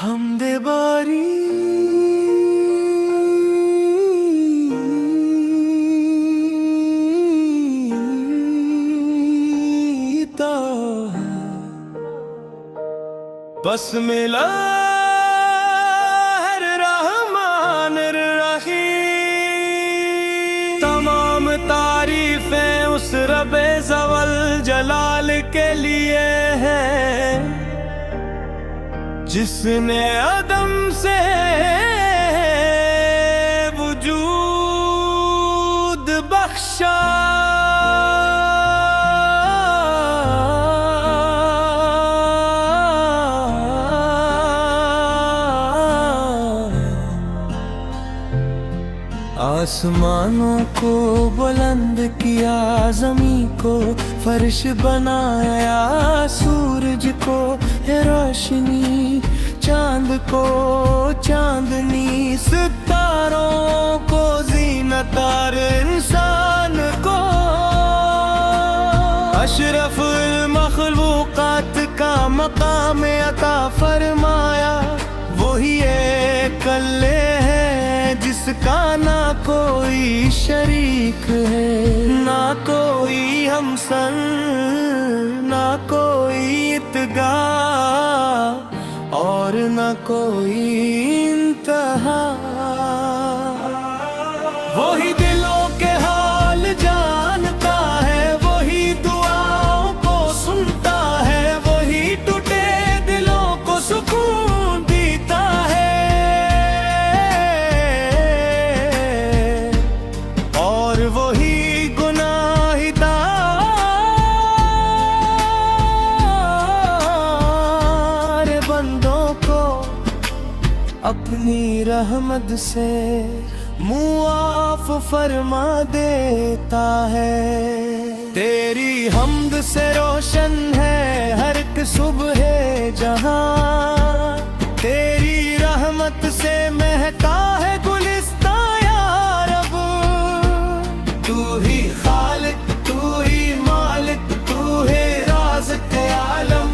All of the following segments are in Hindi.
हमदे बारी तो बस मिला हर रहमान रहीम। तमाम तारीफें उस रबे ज़वल जलाल के लिए है जिसने अदम से वजूद बख्शा। आसमानों को बुलंद किया, ज़मीं को फर्श बनाया, सूरज को है रोशनी, चांद को चांदनी, सितारों को ज़ीनत और इंसान को अशरफुल मखलूक़ात का मकाम अता फरमाया। वही एक अल्लाह है जिसका ना कोई शरीक है, ना कोई हमसन, ना कोई इत्गा और ना कोई इंतहा। वही दिलों के हाल जानता है, वही दुआओं को सुनता है, वही टूटे दिलों को सुकून देता है और वही गुनाहगार बंदों को अपनी रहमत से मुआफ फरमा देता है। तेरी हम्द से रोशन है हर एक सुबह जहां, तेरी रहमत से महका है गुलिस्तां या रब। तू ही खालिक, तू ही मालिक, तू है राज़िक़ आलम।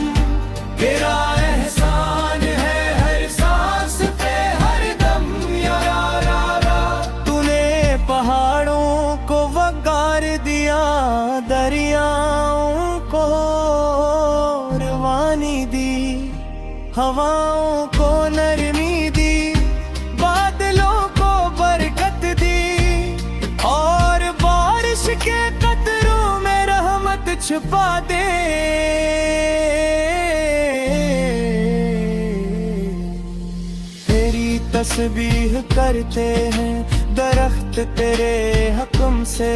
तेरा एहसान है हर सांस पे हर दम या रा। तूने पहाड़ों को वक़ार दिया, दरियाओं को रवानी दी, हवाओं को नरमी दी, बादलों को बरकत दी और बारिश के कतरों में रहमत छुपा दे। तेरी तस्बीह करते हैं दरख्त, तेरे हुक्म से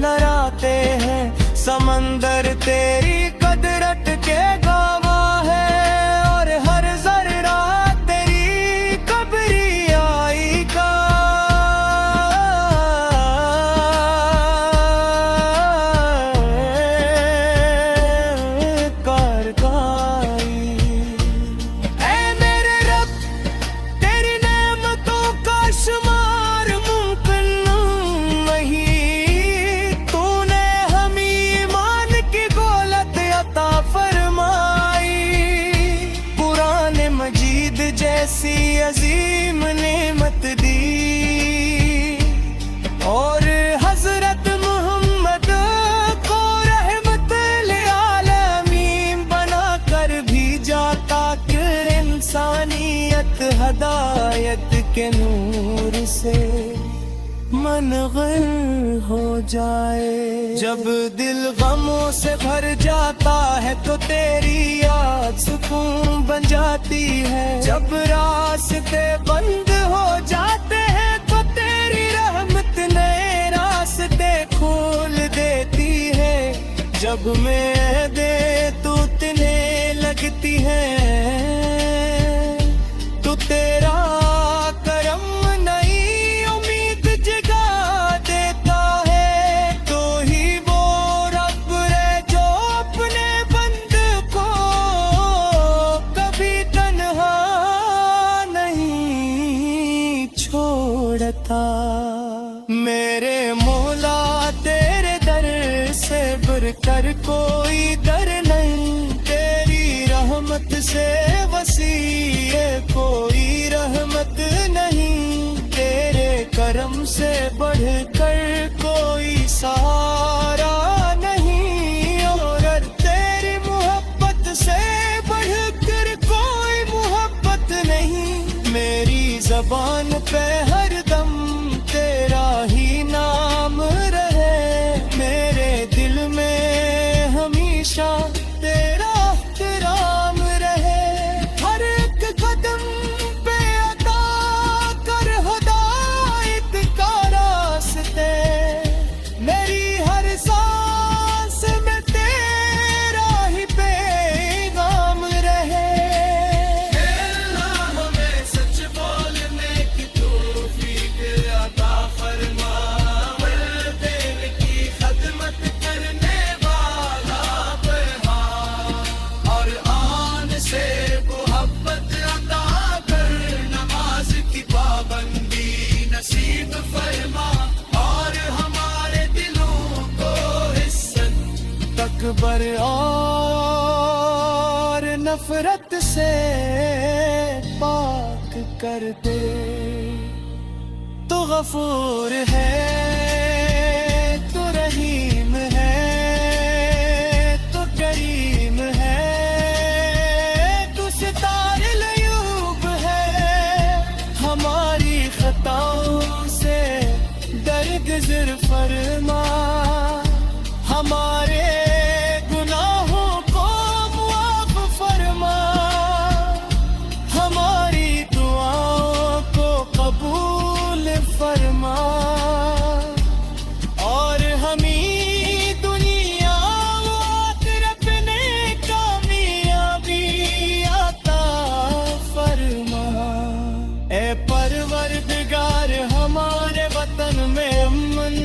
लहराते हैं, समंदर तेरी कुदरत के गवाह है और हर ज़र्रा तेरी किबरियाई का कारगाई। ऐ मेरे रब, तेरी नेमतों का शुमार मुमकिन नहीं। तूने हमें ईमान की दौलत अता फरमाई, कुरान मजीद जैसी अजीम नेमत दी और हजरत मोहम्मद को रहमतुल आलमीन बना कर भेजा ताकि इंसानियत हदायत के नूर से मनग़िर हो जाए। जब दिल गमों से भर जाता है तो तेरी याद सुकून बन जाती है, जब रास्ते बंद हो जाते हैं तो तेरी रहमत नए रास्ते खोल देती है। जब मैं दे तू तने लगती है तो तेरा करम नई उम्मीद जगा देता है। तो ही वो रब है जो अपने बंद को कभी तन्हा नहीं छोड़ता। मेरे मौला तेरे दर से बढ़कर कोई दर नहीं, तेरी रहमत से वसी बढ़कर कोई सहारा नहीं, और तेरी मोहब्बत से बढ़कर कोई मोहब्बत नहीं। मेरी ज़बान पे हरदम तेरा ही नाम रहे, मेरे दिल में हमेशा तेरा एहतराम रहे। हर एक कदम पे अता कर हिदायत का रास्ते, मेरी हर सांस में तेरा ही पैगाम रहे। अल्लाह हमें सच बोलने की तौफीक अता फरमा, दिल की खदमत करने वाला बहार, और आन से मोहब्बत अता कर, नमाज की पाबंदी नसीब फरमा, और हमारे दिलों को इज्जत तकबर और नफरत से पाक कर दे। तो गफूर है, तो रहीम है, तो करीम है, तू सितारे अयूब है। हमारी खताओं से दरगुजर फरमा, हमारे गुनाहों को मुआफ फरमा, हमारी दुआओं को कबूल फरमा, और हमें दुनिया व आखिरत में कामयाबी अता फरमा। ए परवरदिगार हमारे वतन में अमन,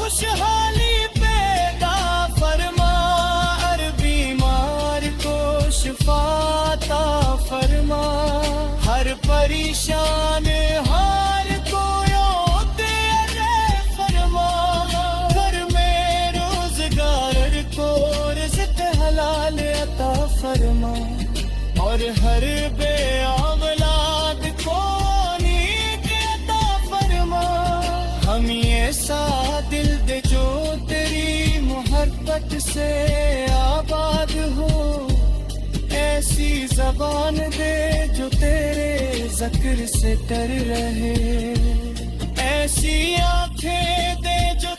खुशहाली पैदा फरमा, हर बीमार को शिफाता फरमा, हर परेशान हाल को तेरे फरमा, घर में रोजगार को रिज़्क़ हलाल अता फरमा, और हर बे औलाद को नीक अता फरमा। हम ऐसा दिल दे जो तेरी मोहब्बत से आबाद हो, ऐसी ज़बान दे जो तेरे ज़िक्र से डर रहे, ऐसी आंखें दे जो